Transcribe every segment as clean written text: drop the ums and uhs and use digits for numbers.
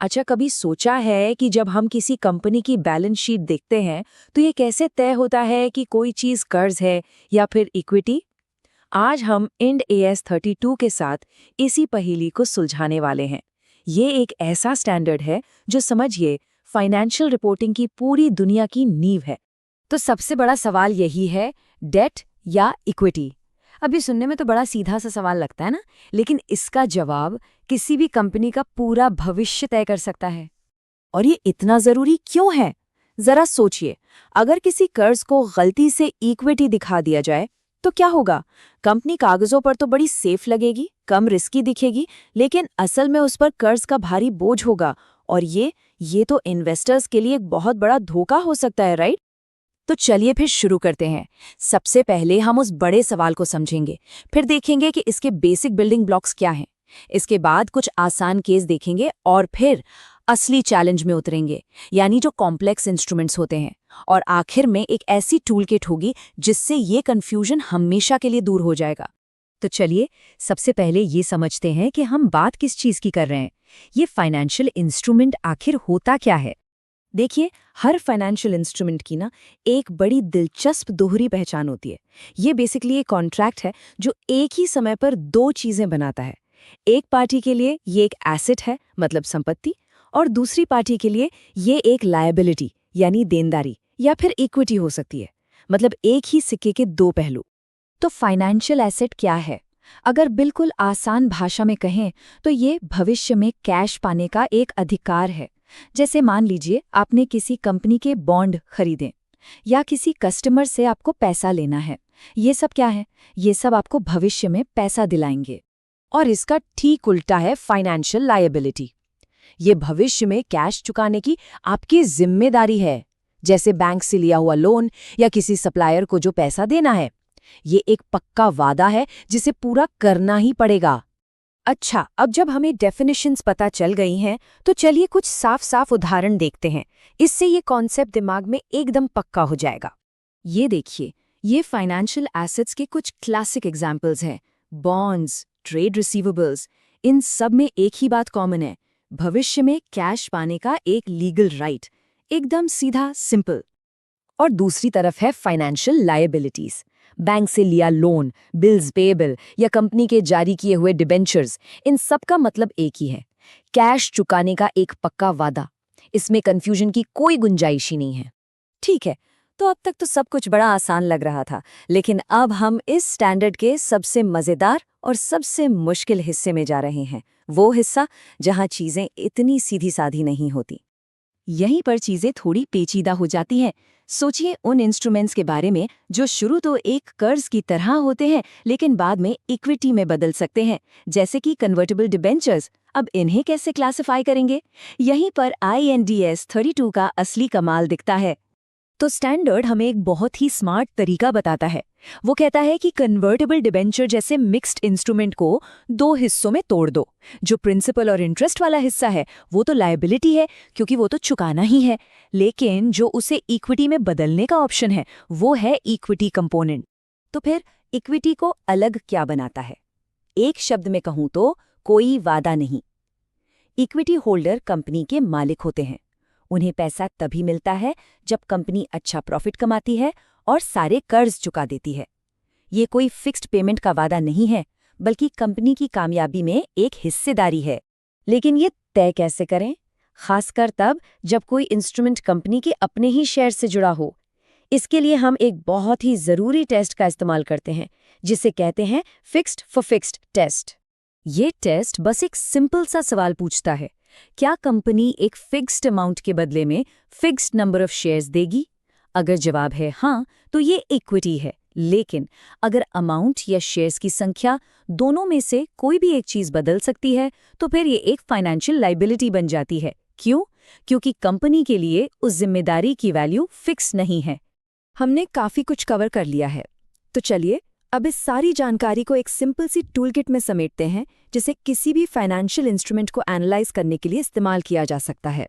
अच्छा, कभी सोचा है कि जब हम किसी कंपनी की बैलेंस शीट देखते हैं तो ये कैसे तय होता है कि कोई चीज कर्ज है या फिर इक्विटी? आज हम इंड AS 32 के साथ इसी पहेली को सुलझाने वाले हैं। ये एक ऐसा स्टैंडर्ड है जो समझिए फाइनेंशियल रिपोर्टिंग की पूरी दुनिया की नींव है। तो सबसे बड़ा सवाल यही है, डेट या इक्विटी। अभी सुनने में तो बड़ा सीधा सा सवाल लगता है ना, लेकिन इसका जवाब किसी भी कंपनी का पूरा भविष्य तय कर सकता है। और ये इतना जरूरी क्यों है? जरा सोचिए, अगर किसी कर्ज को गलती से इक्विटी दिखा दिया जाए तो क्या होगा? कंपनी कागजों पर तो बड़ी सेफ लगेगी, कम रिस्की दिखेगी, लेकिन असल में उस पर कर्ज का भारी बोझ होगा। और ये तो इन्वेस्टर्स के लिए एक बहुत बड़ा धोखा हो सकता है, राइट? तो चलिए फिर शुरू करते हैं। सबसे पहले हम उस बड़े सवाल को समझेंगे, फिर देखेंगे कि इसके बेसिक बिल्डिंग ब्लॉक्स क्या हैं। इसके बाद कुछ आसान केस देखेंगे और फिर असली चैलेंज में उतरेंगे, यानी जो कॉम्प्लेक्स इंस्ट्रूमेंट्स होते हैं। और आखिर में एक ऐसी टूल किट होगी जिससे ये कंफ्यूजन हमेशा के लिए दूर हो जाएगा। तो चलिए सबसे पहले ये समझते हैं कि हम बात किस चीज़ की कर रहे हैं। ये फाइनेंशियल इंस्ट्रूमेंट आखिर होता क्या है? देखिए, हर फाइनेंशियल इंस्ट्रूमेंट की ना एक बड़ी दिलचस्प दोहरी पहचान होती है। ये बेसिकली एक कॉन्ट्रैक्ट है जो एक ही समय पर दो चीजें बनाता है। एक पार्टी के लिए ये एक एसेट है, मतलब संपत्ति, और दूसरी पार्टी के लिए ये एक लायबिलिटी यानी देनदारी या फिर इक्विटी हो सकती है, मतलब एक ही सिक्के के दो पहलू। तो फाइनेंशियल एसेट क्या है? अगर बिल्कुल आसान भाषा में कहें तो ये भविष्य में कैश पाने का एक अधिकार है। जैसे मान लीजिए आपने किसी कंपनी के बॉन्ड खरीदे या किसी कस्टमर से आपको पैसा लेना है। ये सब क्या है? ये सब आपको भविष्य में पैसा दिलाएंगे। और इसका ठीक उल्टा है फाइनेंशियल लायबिलिटी। ये भविष्य में कैश चुकाने की आपकी जिम्मेदारी है, जैसे बैंक से लिया हुआ लोन या किसी सप्लायर को जो पैसा देना है। ये एक पक्का वादा है जिसे पूरा करना ही पड़ेगा। अच्छा, अब जब हमें डेफिनेशंस पता चल गई हैं तो चलिए कुछ साफ साफ उदाहरण देखते हैं। इससे ये कॉन्सेप्ट दिमाग में एकदम पक्का हो जाएगा। ये देखिए, ये फाइनेंशियल एसेट्स के कुछ क्लासिक एग्जाम्पल्स हैं। बॉन्ड्स, ट्रेड रिसीवेबल्स, इन सब में एक ही बात कॉमन है, भविष्य में कैश पाने का एक लीगल राइट। एकदम सीधा, सिंपल। और दूसरी तरफ है फाइनेंशियल लायबिलिटीज। बैंक से लिया लोन, बिल्स पेएबल या कंपनी के जारी किए हुए डिबेंचर्स, इन सब का मतलब एक ही है, कैश चुकाने का एक पक्का वादा। इसमें कंफ्यूजन की कोई गुंजाइश ही नहीं है। ठीक है, तो अब तक तो सब कुछ बड़ा आसान लग रहा था, लेकिन अब हम इस स्टैंडर्ड के सबसे मजेदार और सबसे मुश्किल हिस्से में जा रहे हैं। वो हिस्सा जहां चीजें इतनी सीधी साधी नहीं होती। यहीं पर चीजें थोड़ी पेचीदा हो जाती हैं। सोचिए उन इंस्ट्रूमेंट्स के बारे में जो शुरू तो एक कर्ज की तरह होते हैं लेकिन बाद में इक्विटी में बदल सकते हैं, जैसे कि कन्वर्टेबल डिबेंचर्स। अब इन्हें कैसे क्लासिफाई करेंगे? यहीं पर INDS 32 का असली कमाल दिखता है। तो स्टैंडर्ड हमें एक बहुत ही स्मार्ट तरीका बताता है। वो कहता है कि कन्वर्टेबल डिबेंचर जैसे मिक्स्ड इंस्ट्रूमेंट को दो हिस्सों में तोड़ दो। जो प्रिंसिपल और इंटरेस्ट वाला हिस्सा है वो तो लायबिलिटी है, क्योंकि वो तो चुकाना ही है, लेकिन जो उसे इक्विटी में बदलने का ऑप्शन है वो है इक्विटी कंपोनेंट। तो फिर इक्विटी को अलग क्या बनाता है? एक शब्द में कहूं तो कोई वादा नहीं। इक्विटी होल्डर कंपनी के मालिक होते हैं। उन्हें पैसा तभी मिलता है जब कंपनी अच्छा प्रॉफिट कमाती है और सारे कर्ज चुका देती है। ये कोई फिक्स्ड पेमेंट का वादा नहीं है, बल्कि कंपनी की कामयाबी में एक हिस्सेदारी है। लेकिन ये तय कैसे करें? खासकर तब जब कोई इंस्ट्रूमेंट कंपनी के अपने ही शेयर से जुड़ा हो। इसके लिए हम एक बहुत ही जरूरी टेस्ट का इस्तेमाल करते हैं, जिसे कहते हैं फिक्स्ड फॉर फिक्स्ड टेस्ट। ये टेस्ट बस एक सिंपल सा सवाल पूछता है, क्या कंपनी एक फिक्स्ड अमाउंट के बदले में फिक्स्ड नंबर ऑफ शेयर्स देगी? अगर जवाब है हाँ, तो ये इक्विटी है। लेकिन अगर अमाउंट या शेयर्स की संख्या दोनों में से कोई भी एक चीज बदल सकती है, तो फिर ये एक फाइनेंशियल लायबिलिटी बन जाती है। क्यों? क्योंकि कंपनी के लिए उस जिम्मेदारी की वैल्यू फिक्स नहीं है। हमने काफी कुछ कवर कर लिया है, तो चलिए अब इस सारी जानकारी को एक सिंपल सी टूलकिट में समेटते हैं, जिसे किसी भी फाइनेंशियल इंस्ट्रूमेंट को एनालाइज करने के लिए इस्तेमाल किया जा सकता है।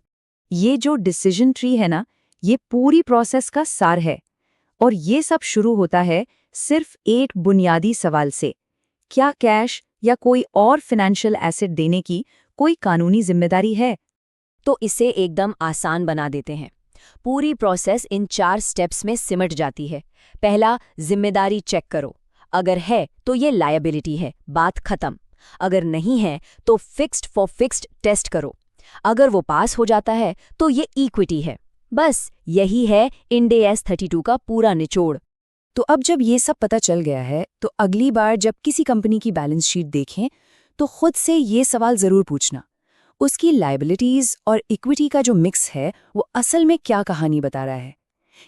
ये जो डिसीजन ट्री है ना, ये पूरी प्रोसेस का सार है। और ये सब शुरू होता है सिर्फ एक बुनियादी सवाल से, क्या कैश या कोई और फाइनेंशियल एसेट देने की कोई कानूनी जिम्मेदारी है? तो इसे एकदम आसान बना देते हैं। पूरी प्रोसेस इन 4 स्टेप्स में सिमट जाती है। पहला, जिम्मेदारी चेक करो। अगर है तो ये लायबिलिटी है, बात खत्म। अगर नहीं है तो फिक्स्ड फॉर फिक्स्ड टेस्ट करो। अगर वो पास हो जाता है तो ये इक्विटी है। बस यही है इंड AS 32 का पूरा निचोड़। तो अब जब ये सब पता चल गया है तो अगली बार जब किसी कंपनी की बैलेंस शीट देखें तो खुद से ये सवाल जरूर पूछना, उसकी लायबिलिटीज और इक्विटी का जो मिक्स है वो असल में क्या कहानी बता रहा है।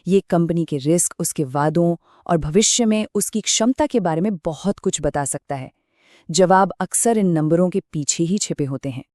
ये कंपनी के रिस्क, उसके वादों और भविष्य में उसकी क्षमता के बारे में बहुत कुछ बता सकता है। जवाब अक्सर इन नंबरों के पीछे ही छिपे होते हैं।